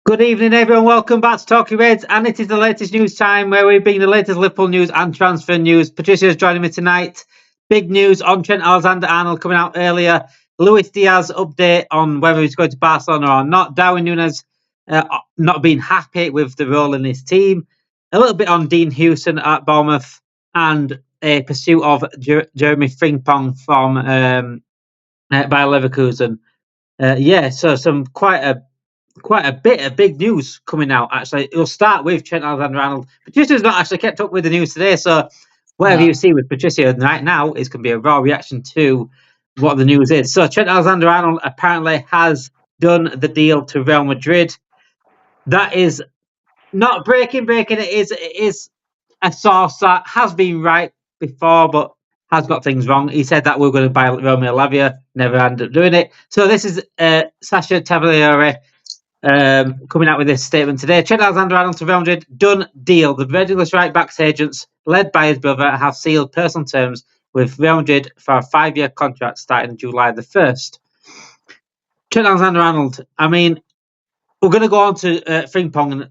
Good evening, everyone. Welcome back to Talking Reds, and it is the latest news time where we bring the latest Liverpool news and transfer news. Patricia is joining me tonight. Big news on Trent Alexander-Arnold coming out earlier. Luis Diaz update on whether he's going to Barcelona or not. Darwin Nunez not being happy with the role in his team. A little bit on Dean Hewson at Bournemouth and a pursuit of Jeremy Frimpong from by Leverkusen. So some quite a bit of big news coming out. Actually, it'll start with Trent Alexander-Arnold. Patricia's not actually kept up with the news today, so whatever you see with Patricia right now is going to be a raw reaction to what the news is. So Trent Alexander-Arnold apparently has done the deal to Real Madrid. That is not breaking. It is a source that has been right before, but has got things wrong. He said that we were going to buy Romeo Lavia, never ended up doing it. So this is Sasha Tavolieri coming out with this statement today. Trent Alexander-Arnold to Real Madrid, done deal. The Red English right-back's agents, led by his brother, have sealed personal terms with Real Madrid for a 5-year contract starting July the 1st. Trent Alexander-Arnold, I mean, we're going to go on to Frimpong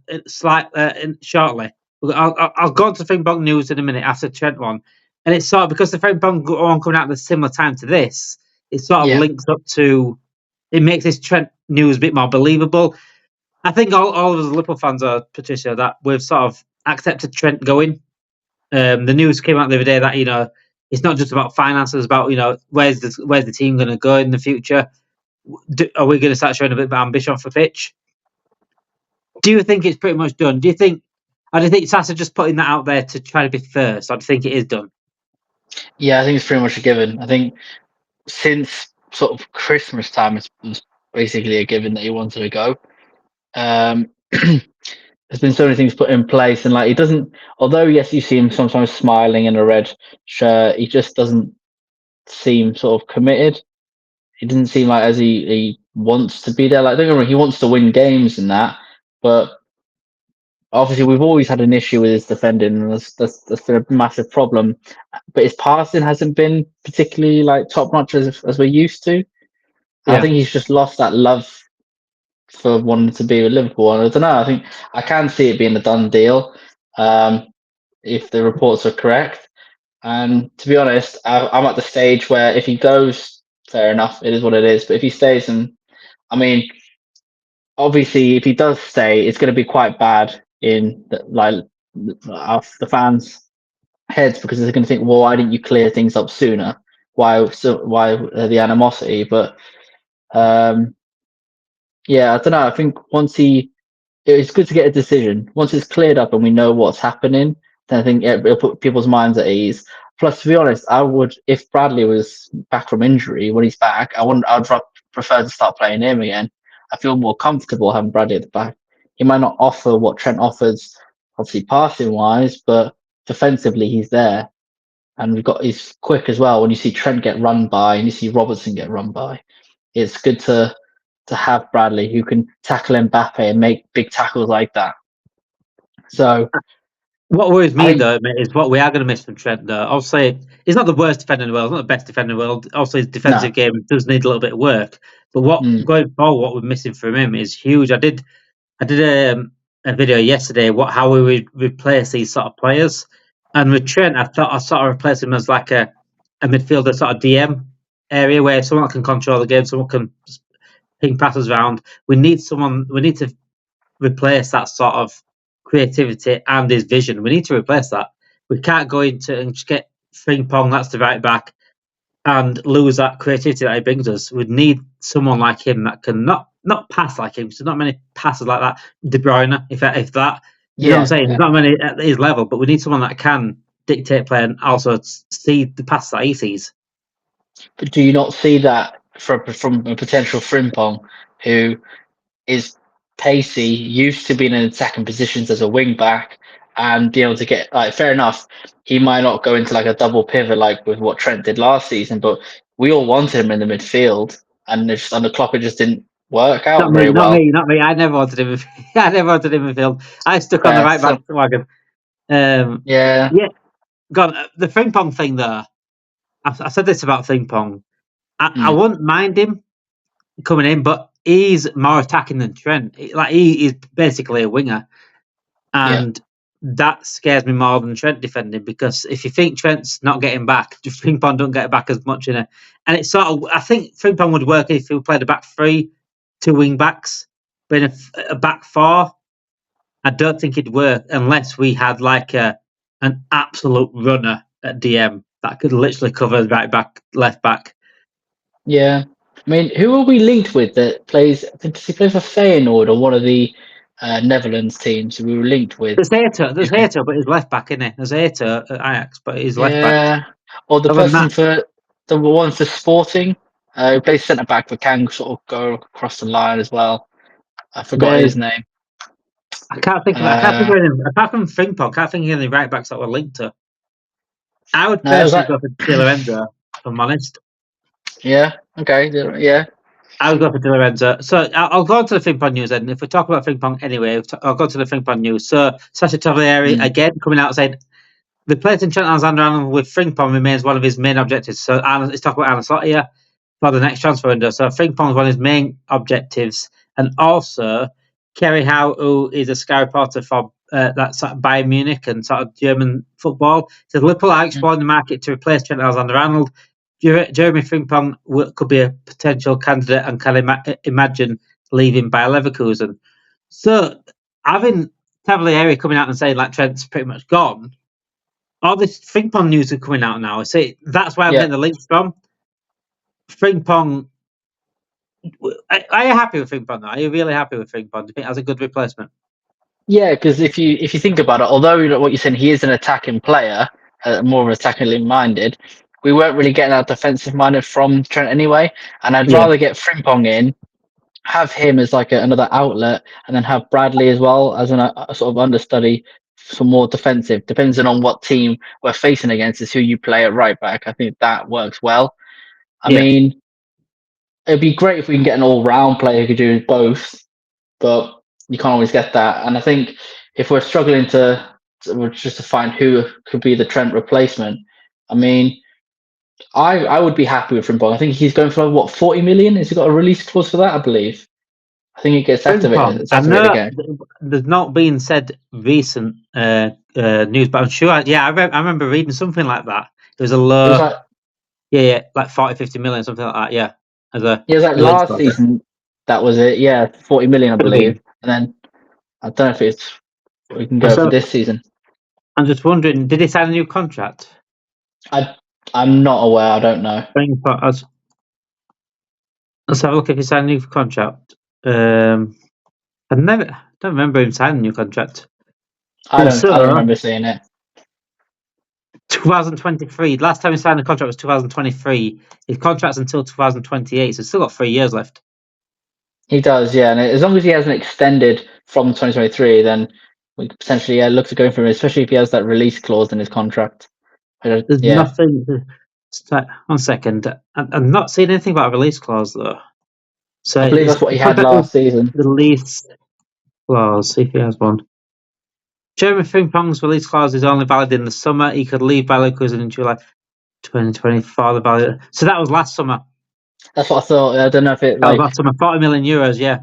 shortly. I'll go on to Frimpong news in a minute after Trent one. And it's sort of, because the Frimpong one coming out at a similar time to this, it sort of links up to, it makes this Trent news a bit more believable. I think all of us Liverpool fans are, Patricia, that we've sort of accepted Trent going. The news came out the other day that, it's not just about finances, it's about, where's the team going to go in the future? Are we going to start showing a bit of ambition off the pitch? Do you think it's pretty much done? Do you think Sasa just putting that out there to try to be first, or do you think it is done? Yeah, I think it's pretty much a given. I think since sort of Christmas time, it was basically a given that he wanted to go. There's been so many things put in place, and like, he doesn't. Although yes, you see him sometimes smiling in a red shirt, he just doesn't seem sort of committed. He doesn't seem like as he wants to be there. Like, don't get me wrong, he wants to win games and that, but obviously we've always had an issue with his defending, and that's been a massive problem. But his passing hasn't been particularly like top notch as we're used to. I think he's just lost that love for wanting to be with Liverpool. And I don't know. I think I can see it being a done deal if the reports are correct. And to be honest, I'm at the stage where if he goes, fair enough, it is what it is. But if he stays, and I mean, obviously, if he does stay, it's going to be quite bad in the fans' heads, because they're going to think, well, why didn't you clear things up sooner? Why the animosity? But yeah, I don't know. I think it's good to get a decision. Once it's cleared up and we know what's happening, then I think it'll put people's minds at ease. Plus, to be honest, I would, if Bradley was back from injury, when he's back, I'd prefer to start playing him again. I feel more comfortable having Bradley at the back. He might not offer what Trent offers, obviously passing wise, but defensively he's there, and he's quick as well. When you see Trent get run by and you see Robertson get run by, it's good to have Bradley who can tackle Mbappe and make big tackles like that. So what worries me, though, mate, is what we are going to miss from Trent, though. Obviously, he's not the worst defender in the world. He's not the best defender in the world. Obviously, his defensive game does need a little bit of work. But going forward, what we're missing from him is huge. I did a video yesterday how we would replace these sort of players. And with Trent, I thought I sort of replace him as like a midfielder sort of DM area where someone can control the game, someone can ping passes around. We need to replace that sort of creativity and his vision. We need to replace that. We can't go into and just get Frimpong, that's the right back, and lose that creativity that he brings us. We need someone like him that can not pass like him. So not many passes like that. De Bruyne, if that. You know what I'm saying? There's not many at his level, but we need someone that can dictate play and also see the passes that he sees. But do you not see that from a potential Frimpong, who is pacey, used to being in attacking positions as a wing back, and be able to get, like, fair enough, he might not go into like a double pivot like with what Trent did last season, but we all wanted him in the midfield, and just under Klopp it just didn't work out very well. Not me. I never wanted him. I never wanted him in midfield. I stuck on the right back wagon. Yeah. God, the Frimpong thing though. I said this about Frimpong. I wouldn't mind him coming in, but he's more attacking than Trent. Like he is basically a winger, and that scares me more than Trent defending, because if you think Trent's not getting back, Frimpong don't get back as much in it. And it's sort of, I think Frimpong would work if he played a back three, two wing backs, but in a back four, I don't think it'd work unless we had like an absolute runner at DM that could literally cover right back, left back. Yeah. I mean, who are we linked with that plays? Does he play for Feyenoord or one of the Netherlands teams we were linked with? There's Hato, but he's left back, isn't he? There's Hato at Ajax, but he's left back. Yeah. Or the Other than person that, for the one for Sporting, who plays centre back but can sort of go across the line as well. I forgot his name. I can't think of any, apart from Frimpong, I can't think of any right backs that were linked to. I would personally go for Di Lorenzo, if I'm honest. Yeah. Okay. Yeah. I would go for Di Lorenzo. So I'll go on to the Frimpong news then. If we talk about Frimpong anyway, I'll go to the Frimpong news. So Sacha Tavolieri again coming out saying replacing Trent Alexander-Arnold with Frimpong remains one of his main objectives. So let's talk about Arne Slot here for the next transfer window. So Frimpong is one of his main objectives, and also Kerry Howe, who is a Sky reporter for that sort of Bayern Munich and sort of German football, says Liverpool are exploring the market to replace Trent Alexander-Arnold. Jeremy Frimpong could be a potential candidate and can imagine leaving Bayer Leverkusen. So having Tavolieri coming out and saying like Trent's pretty much gone, all this Frimpong news is coming out now. See, that's where I'm getting the links from. Frimpong. Are you happy with Frimpong though? Are you really happy with Frimpong? Do you think that's a good replacement? Yeah, because if you think about it, although what you're saying, he is an attacking player, more of attackingly minded, we weren't really getting that defensive minded from Trent anyway. And I'd rather get Frimpong in, have him as like another outlet, and then have Bradley as well as a sort of understudy for more defensive, depending on what team we're facing against, is who you play at right back. I think that works well. I mean, it'd be great if we can get an all-round player who could do both, but you can't always get that. And I think if we're struggling to find who could be the Trent replacement, I mean, I would be happy with Frimpong. I think he's going for what, 40 million? Has he got a release clause for that? I believe. I think it gets activated. It's activated again. There's not been said recent news, but I'm sure. I remember reading something like that. There was a low, like 40, 50 million, something like that. Yeah, it was like last season. That was it. Yeah, 40 million, I believe. And then I don't know if we can go for this season. I'm just wondering, did he sign a new contract? I'm not aware. I don't know. Let's have a look if he signed a new contract. I don't remember him signing a new contract. I don't remember seeing it. 2023. Last time he signed a contract was 2023. His contract's until 2028, so he's still got 3 years left. He does, yeah. And as long as he hasn't extended from 2023, then we could potentially look to go for him, especially if he has that release clause in his contract. There's nothing. One second. I'm not seeing anything about a release clause though. So I believe that's what he had last season. Release clause. See if he has one. Jeremy Frimpong's release clause is only valid in the summer. He could leave Bayer Leverkusen in July 2024. So that was last summer. That's what I thought. I don't know if it was last summer. 40 million euros. Yeah.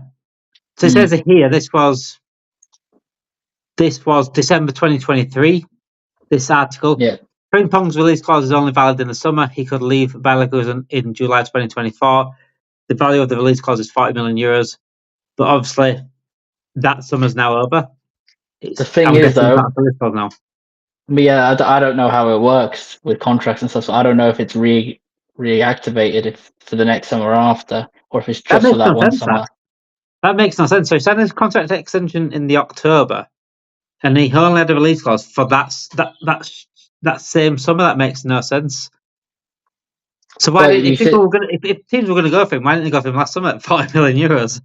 So it says here this was December 2023. This article. Yeah. Frimpong's release clause is only valid in the summer. He could leave Bayer Leverkusen in July 2024. The value of the release clause is 40 million euros. But obviously, that summer's now over. The thing is, though, now. Yeah, I don't know how it works with contracts and stuff. So I don't know if it's reactivated for the next summer after, or if it's just for that one summer. That makes no sense. So he signed his contract extension in the October, and he only had a release clause for that same summer. That makes no sense. So why if teams were going to go for him, why didn't they go for him last summer at 40 million euros?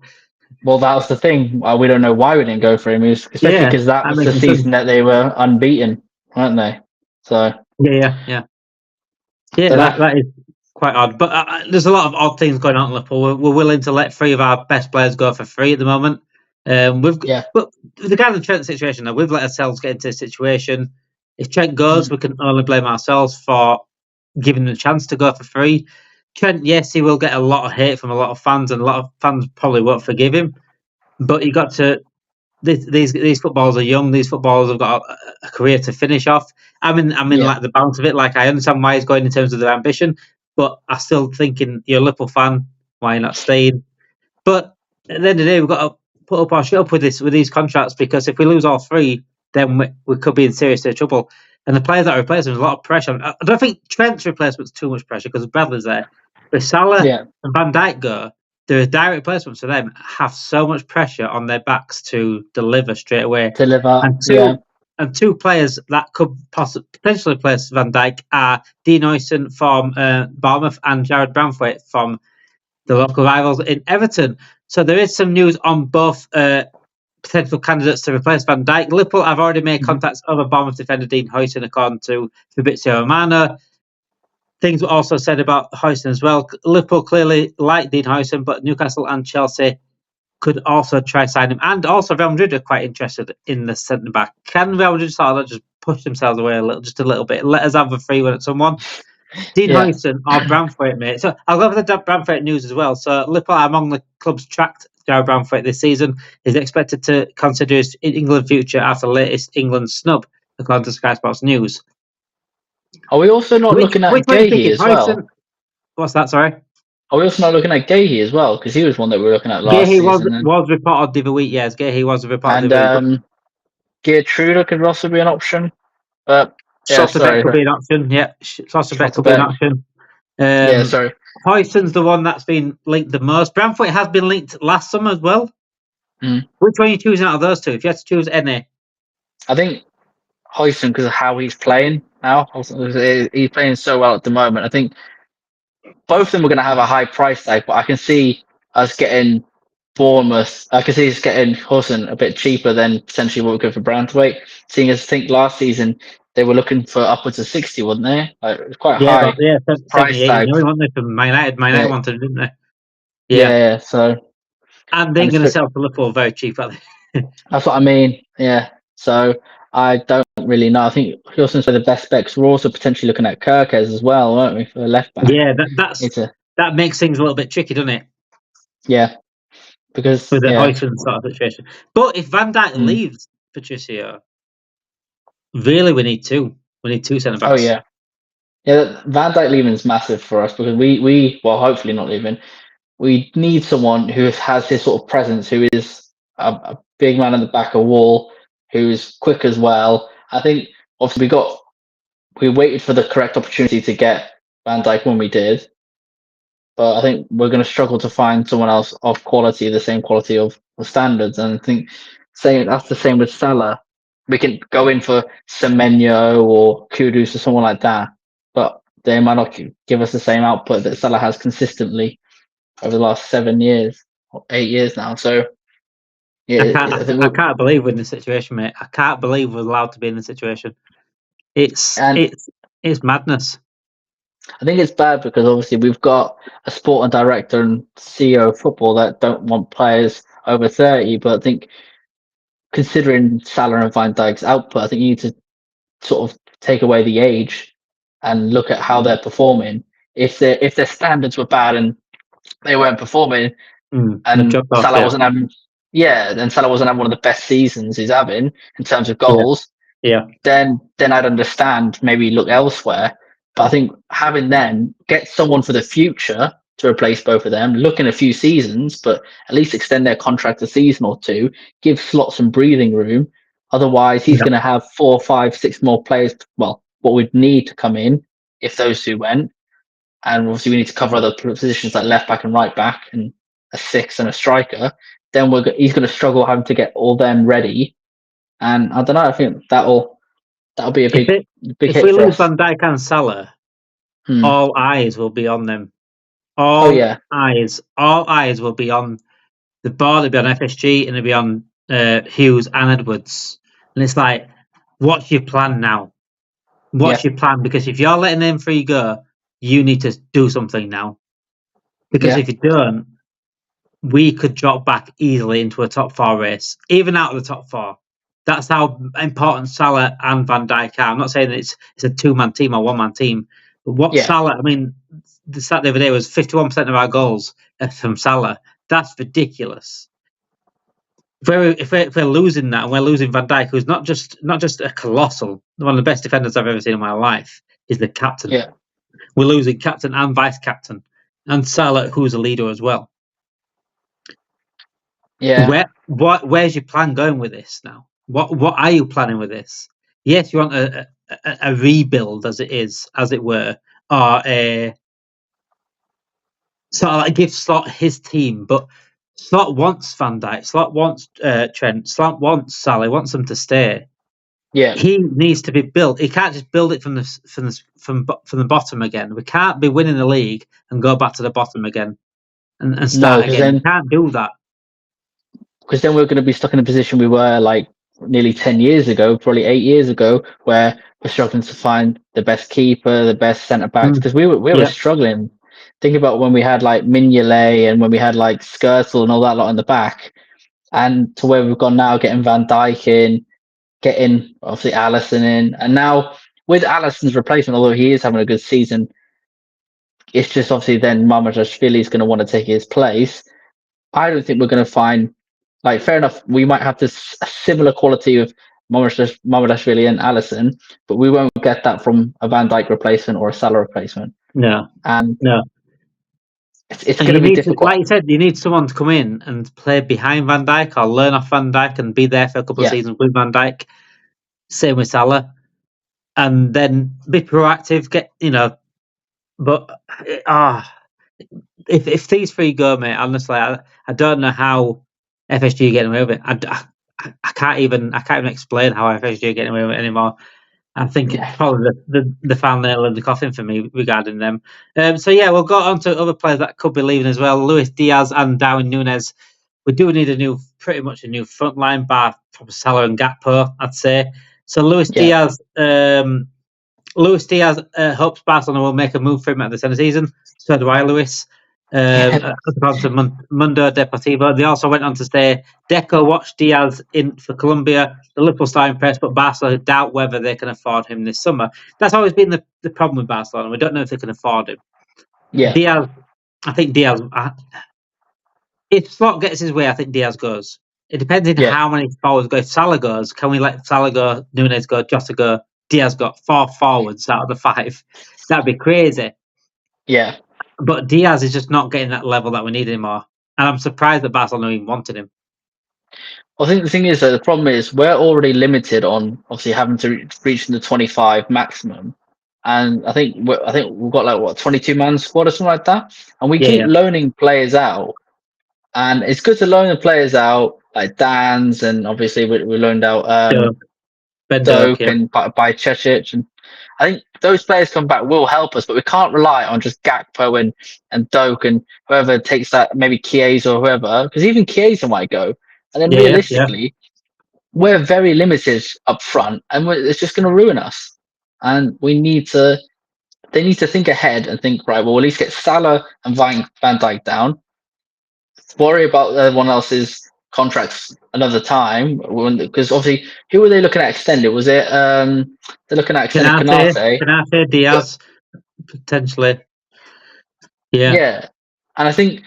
Well, that was the thing. We don't know why we didn't go for him, especially because that was the season that they were unbeaten, weren't they? So yeah. That is quite odd. But there's a lot of odd things going on at Liverpool. We're willing to let 3 of our best players go for free at the moment. But the guy in the Trent situation, though, we've let ourselves get into a situation. If Trent goes, we can only blame ourselves for giving them a chance to go for free. Trent, yes, he will get a lot of hate from a lot of fans, and a lot of fans probably won't forgive him. But you got to these footballers are young. These footballers have got a career to finish off. I'm in Yeah, like the balance of it. Like I understand why he's going in terms of their ambition, but I still thinking you're a Liverpool fan. Why you're not staying? But at the end of the day, we've got to put up our shit up with these contracts, because if we lose all three, then we could be in serious trouble. And the players that replace him, there's a lot of pressure. I don't think Trent's replacement's too much pressure because Bradley's there. But Salah yeah, and Van Dijk go, the direct replacements for them have so much pressure on their backs to deliver straight away. deliver. And Yeah, two players that could potentially replace Van Dijk are Dean Huijsen from Bournemouth and Jared Branthwaite from the local rivals in Everton. So there is some news on both potential candidates to replace Van Dijk. Liverpool have already made contacts over Bournemouth defender Dean Huijsen, according to Fabrizio Romano. Things were also said about Huijsen as well. Liverpool clearly like Dean Huijsen, but Newcastle and Chelsea could also try sign him. And also Real Madrid are quite interested in the centre back. Can Real Madrid sort of just push themselves away just a little bit? Let us have a free one at someone. Dean yeah. Huijsen or Branthwaite, mate. So I'll go for the Branthwaite news as well. So Liverpool are among the clubs tracked Jared Branthwaite this season. He's expected to consider his England future after the latest England snub, according to Sky Sports News. Are we also not Which looking at one are you Gahey thinking? as well? Huijsen? What's that? Sorry. Are we also not looking at Gahey as well? Because he was one that we were looking at last Gahey was season. And was reported the other week. Yes, Gahey was reported the other week. Geertruida could also be an option. But yeah, Sotterbeck could be an option. Yeah, Sotterbeck could be an option. Yeah, sorry. Huijsen's the one that's been linked the most. Branthwaite has been linked last summer as well. Mm. Which one are you choosing out of those two? If you had to choose any, I think Huijsen, because of how he's playing now, he's playing so well at the moment. I think both of them are going to have a high price tag, but I can see us getting Bournemouth. I can see us getting Huijsen a bit cheaper than potentially what we could for Branthwaite. Seeing as I think last season they were looking for upwards of 60, wasn't they? Like, it was quite a high price 78. tag. You know, wanted it from Man United. Man United Yeah, wanted it, didn't they? yeah. So And they're and going to sell for Liverpool very cheap, are they? that's what I mean. Yeah. So I don't really know. I think Huijsen's for the best backs. We're also potentially looking at Kirkes as well, weren't we, for the left back? Yeah, It's a that makes things a little bit tricky, doesn't it? yeah, because With the yeah. Huijsen sort of situation. But if Van Dijk leaves Patricio, really we need two. We need two centre backs. Oh yeah. Yeah, Van Dijk leaving is massive for us because we well, hopefully not leaving. We need someone who has this sort of presence, who is a big man in the back of wall, who's quick as well. I think obviously we waited for the correct opportunity to get Van Dijk when we did, but I think we're going to struggle to find someone else of quality, the same quality of standards. And I think that's the same with Salah. We can go in for Semenyo or Kudus or someone like that, but they might not give us the same output that Salah has consistently over the last 7 years or 8 years now. So yeah, I can't believe we're in this situation, mate. I can't believe we're allowed to be in this situation. It's madness. I think it's bad because obviously we've got a sporting director and CEO of football that don't want players over 30, but I think considering Salah and Van Dijk's output, I think you need to sort of take away the age and look at how they're performing. If their standards were bad and they weren't performing, and Salah wasn't having then Salah wasn't having one of the best seasons he's having in terms of goals, then I'd understand maybe look elsewhere. But I think having them get someone for the future to replace both of them, look in a few seasons, but at least extend their contract a season or two, give Slot some breathing room. Otherwise, he's going to have 4, 5, 6 more players. Well, what we'd need to come in if those two went, and obviously we need to cover other positions like left back and right back, and a 6 and a striker. Then he's going to struggle having to get all them ready. And I don't know. I think that'll be a big hit for us. If we lose Van Dijk and Salah, all eyes will be on them. All eyes will be on the board. It'll be on FSG and it'll be on Hughes and Edwards. And it's like, what's your plan now? What's your plan? Because if you're letting them free go, you need to do something now. Because if you don't, we could drop back easily into a top 4 race, even out of the top 4. That's how important Salah and Van Dijk are. I'm not saying that it's a 2-man team or 1-man team, but Salah, I mean, the stat the other day was 51% of our goals are from Salah. That's ridiculous. If we're losing that, and we're losing Van Dijk, who's not just a colossal, one of the best defenders I've ever seen in my life, is the captain. Yeah. We're losing captain and vice captain, and Salah, who's a leader as well. Yeah. Where's your plan going with this now? What are you planning with this? Yes, you want a rebuild, as it were, or a sort of like give Slot his team, but Slot wants Van Dijk, Slot wants Trent, Slot wants Salah, wants them to stay. Yeah. He needs to be built. He can't just build it from the bottom again. We can't be winning the league and go back to the bottom again and start again. You can't do that. Because then we're going to be stuck in a position we were like nearly 10 years ago, probably 8 years ago, where we're struggling to find the best keeper, the best centre backs. Because we were struggling. Think about when we had like Mignolet and when we had like Skirtle and all that lot in the back, and to where we've gone now, getting Van Dijk in, getting obviously Alisson in, and now with Alisson's replacement, although he is having a good season, it's just obviously then Mamardashvili is going to want to take his place. I don't think we're going to find, like, fair enough, we might have this similar quality of Mamardashvili and Alisson, but we won't get that from a Van Dijk replacement or a Salah replacement. No. It's going to be difficult. Like you said, you need someone to come in and play behind Van Dijk or learn off Van Dijk and be there for a couple of seasons with Van Dijk. Same with Salah. And then be proactive, but if these three go, mate, honestly, I don't know how FSG are getting away with it. I can't even explain how FSG are getting away with it anymore. I think it's probably the final nail in the coffin for me regarding them. We'll go on to other players that could be leaving as well. Luis Diaz and Darwin Nunez. We do need pretty much a new front line, bar from Salah and Gakpo, I'd say. So Luis Diaz hopes Barcelona will make a move for him at the end of the season. So do I, Luis. According to Mundo Deportivo, they also went on to say Deco watched Diaz in for Colombia. The Liverpool star impressed, but Barcelona doubt whether they can afford him this summer. That's always been the problem with Barcelona. We don't know if they can afford him. Yeah. Diaz, I think Diaz. If Slot gets his way, I think Diaz goes. It depends on how many forwards go. If Salah goes, can we let Salah go, Nunez go, Jota go? Diaz got 4 forwards out of the 5. That'd be crazy. Yeah. But Diaz is just not getting that level that we need anymore. And I'm surprised that Barcelona even wanted him. I think the thing is that the problem is we're already limited on obviously having to reach the 25 maximum. And I think we've got like 22-man squad or something like that. And we keep loaning players out. And it's good to loan the players out, like Dan's, and obviously we loaned out Doak and by Cecic, and I think those players come back will help us, but we can't rely on just Gakpo and Doak and whoever takes that, maybe Chiesa or whoever, because even Chiesa might go. And then realistically, we're very limited up front, and it's just going to ruin us. And they need to think ahead and think, right, we'll at least get Salah and Van Dijk down. Worry about everyone else's contracts another time, because obviously, who were they looking at extended? Was it they're looking at extending Canate, Diaz, potentially. Yeah, and I think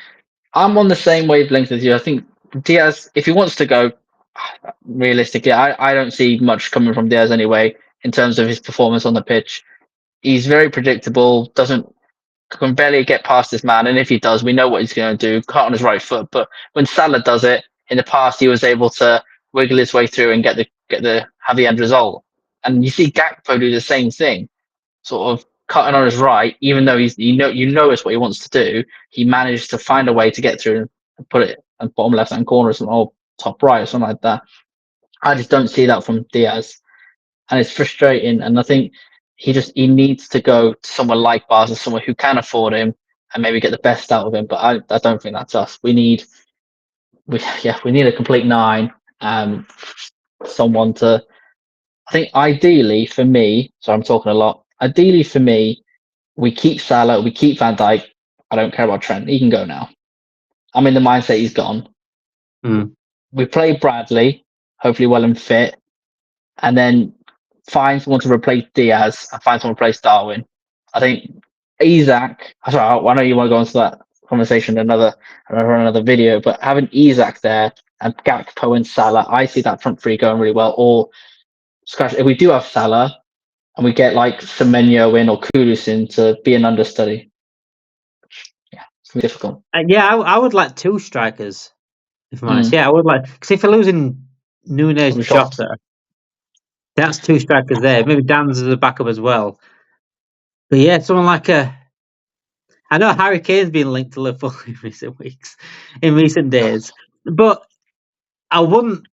I'm on the same wavelength as you. I think Diaz, if he wants to go, realistically, I don't see much coming from Diaz anyway in terms of his performance on the pitch. He's very predictable, can barely get past this man, and if he does, we know what he's going to do. Caught on his right foot, but when Salah does it in the past, he was able to wiggle his way through and have the end result. And you see Gakpo do the same thing, sort of cutting on his right, even though it's what he wants to do. He managed to find a way to get through and put it at bottom left hand corner or top right or something like that. I just don't see that from Diaz, and it's frustrating. And I think he needs to go to someone like Barca, someone who can afford him and maybe get the best out of him. But I don't think that's us. We need a complete 9. Someone to. I think ideally for me, so I'm talking a lot. Ideally for me, we keep Salah, we keep Van Dijk. I don't care about Trent. He can go now. I'm in the mindset he's gone. We play Bradley, hopefully well and fit, and then find someone to replace Diaz and find someone to replace Darwin. I think Isak. Sorry, I know you want to go into that conversation in another video, but having Isak there and Gakpo and Salah, I see that front three going really well. Or if we do have Salah and we get like Semenyo in or Kudus in to be an understudy, yeah, it's gonna be difficult. I would like two strikers, if I'm honest. Yeah, I would like, because if you're losing Nunez, Jota, that's two strikers there. Maybe Dan's as a backup as well. But yeah, someone like I know Harry Kane's been linked to Liverpool in recent days, but I wouldn't.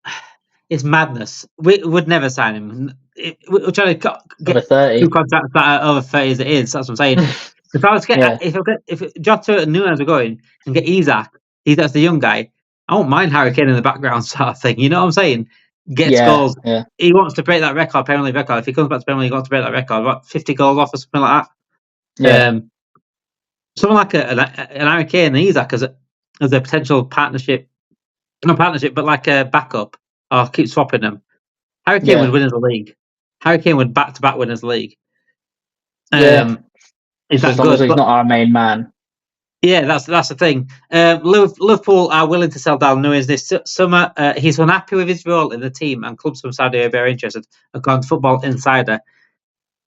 It's madness. We would never sign him. We're trying to get two contracts that are over 30 as it is. That's what I'm saying. If I was if Jota and Nunez are going and get Isak, that's the young guy. I won't mind Harry Kane in the background sort of thing. You know what I'm saying? Gets goals. Yeah. He wants to break that record, Premier League record. If he comes back to Premier League, he wants to break that record. What, 50 goals off or something like that? Yeah. Someone like an Harry Kane and Isak as a potential partnership. Not partnership, but like a backup. Or keep swapping them. Harry Kane would win us the league. Harry Kane would back-to-back win us the league. Is that good? He's not our main man. Yeah, that's the thing. Liverpool are willing to sell Darwin Nunez this summer. He's unhappy with his role in the team, and clubs from Saudi Arabia are interested. According to Football Insider,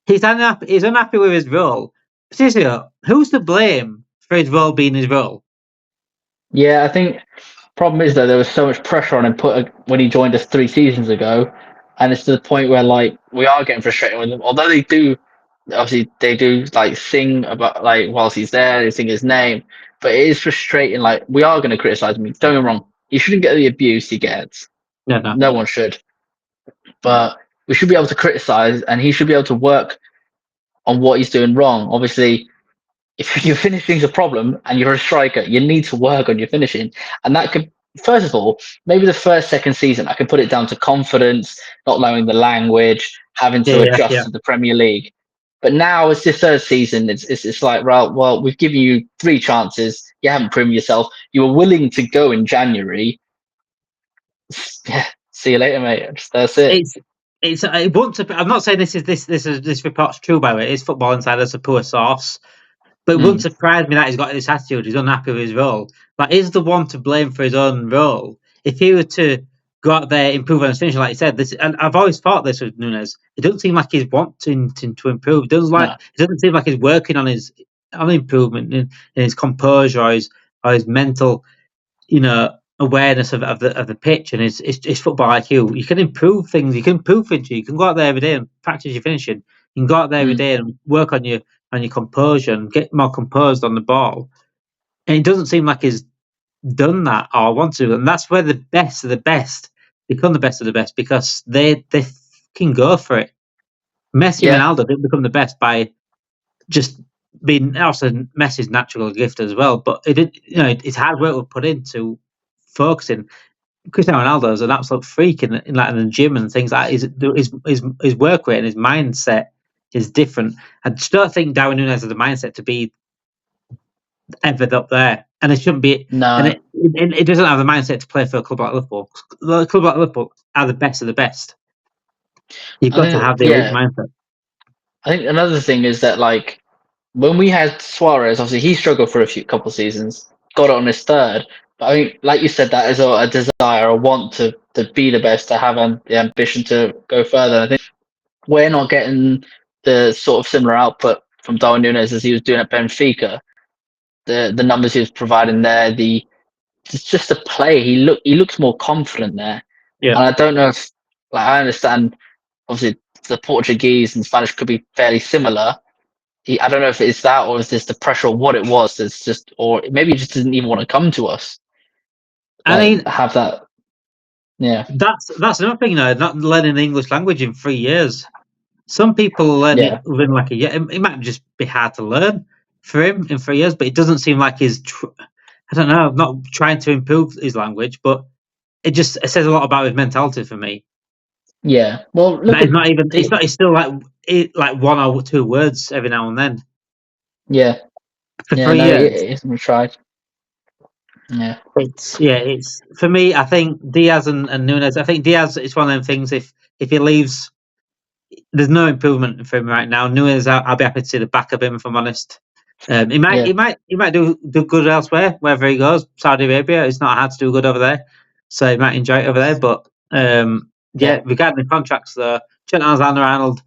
he's unhappy with his role. Seriously, who's to blame for his role being his role? Yeah, I think problem is that there was so much pressure on him when he joined us 3 seasons ago, and it's to the point where like we are getting frustrated with him. Although they do like sing about like whilst he's there, they sing his name, but it is frustrating. Like we are going to criticize him. Don't get me wrong, he shouldn't get the abuse he gets. No one should, but we should be able to criticize, and he should be able to work on what he's doing wrong. Obviously, if your finishing's a problem and you're a striker, you need to work on your finishing. And that could, first of all, maybe the second season, I can put it down to confidence, not knowing the language, having to adjust to the Premier League. But now it's the third season. It's like, well, we've given you 3 chances. You haven't proven yourself. You were willing to go in January. Yeah, see you later, mate. That's it. I'm not saying this report's true, by the way. It's Football Insider, it's a poor source. But it wouldn't surprise me that he's got this attitude. He's unhappy with his role. Like, is the one to blame for his own role? If he were to go out there, improve on his finishing, like you said, and I've always thought this with Nunez, it doesn't seem like he's wanting to improve. It doesn't seem like he's working on his improvement in his composure or his mental, awareness of the pitch and his football IQ. You can improve things. You can improve finishing. You can go out there every day and practice your finishing. You can go out there every day and work on your composure and get more composed on the ball. And it doesn't seem like he's done that or want to. And that's where the best of the best become the best of the best, because they can go for it. Messi and Ronaldo didn't become the best by just being, also Messi's natural gift as well, but it did, it's hard work was put into focusing. Cristiano Ronaldo is an absolute freak in the gym and things like that. His work rate and his mindset is different. I just don't think Darwin Nunez has the mindset to be ever up there, and it shouldn't be. No, and it doesn't have the mindset to play for a club like Liverpool. The club like Liverpool are the best of the best. You've got to have the elite mindset. I think another thing is that, like, when we had Suarez, obviously he struggled for a couple of seasons, got it on his third. But I mean, like you said, that is a desire, a want to be the best, to have the ambition to go further. I think we're not getting the sort of similar output from Darwin Nunez as he was doing at Benfica. The numbers he was providing there, just the play, he looks more confident there. Yeah. And I don't know if, like, I understand, obviously the Portuguese and Spanish could be fairly similar. I don't know if it's that, or is this the pressure of what it was. It's just, or maybe he just didn't even want to come to us. I mean, have that. Yeah, that's another thing. Not learning the English language in 3 years. Some people learn it within like a year. It might just be hard to learn for him in 3 years, but it doesn't seem like he's. I don't know. I'm not trying to improve his language, but it says a lot about his mentality for me. Yeah. Well, look, it's still like 1 or 2 words every now and then. Yeah. For 3 years. It's tried. Yeah. It's for me. I think Diaz and Nunez. I think Diaz is one of them things. If he leaves, there's no improvement for him right now. Nunez, I'll be happy to see the back of him, if I'm honest. He might do good elsewhere, wherever he goes. Saudi Arabia, it's not hard to do good over there, so he might enjoy it over there. But regarding the contracts, though, Trent Alexander-Arnold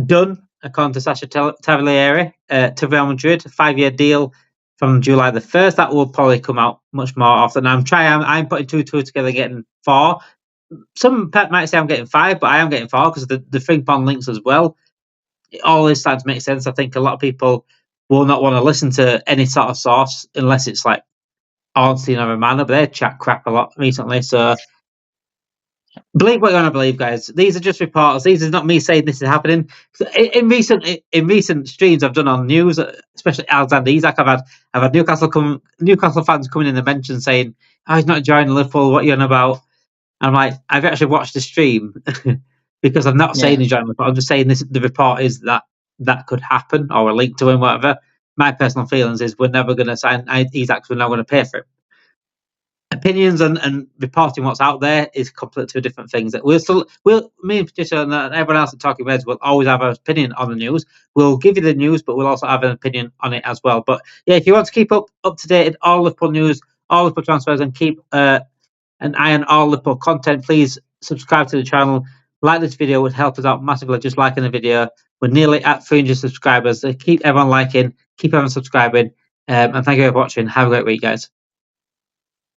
done according to Sasha Tavolieri to Real Madrid, 5-year deal from July the 1st. That will probably come out much more often. I'm putting 2 together, getting 4. Some might say I'm getting 5, but I am getting 4 because the Fing Pong links as well. It all is starting to make sense. I think a lot of people will not want to listen to any sort of source unless it's like Ornstein or Romano, but they chat crap a lot recently. So believe what you want to believe, guys. These are just reports. These are not me saying this is happening. In recent streams I've done on news, especially Alexander Isak, I've had Newcastle fans coming in the mention saying, "Oh, he's not joining Liverpool. What are you on about?" I'm like, I've actually watched the stream because I'm not saying he's joining Liverpool. I'm just saying this. The report is that could happen, or a link to him, whatever. My personal feelings is we're never going to sign Isak. We're not going to pay for him. Opinions and reporting what's out there is completely 2 different things. That me and Patricia and everyone else at Talking Reds will always have an opinion on the news. We'll give you the news, but we'll also have an opinion on it as well. But yeah, if you want to keep up to date with all Liverpool news, all Liverpool transfers, and keep an eye on all Liverpool content, please subscribe to the channel. Like this video would help us out massively. Just liking the video. We're nearly at 300 subscribers. So keep everyone liking, keep everyone subscribing, and thank you for watching. Have a great week, guys.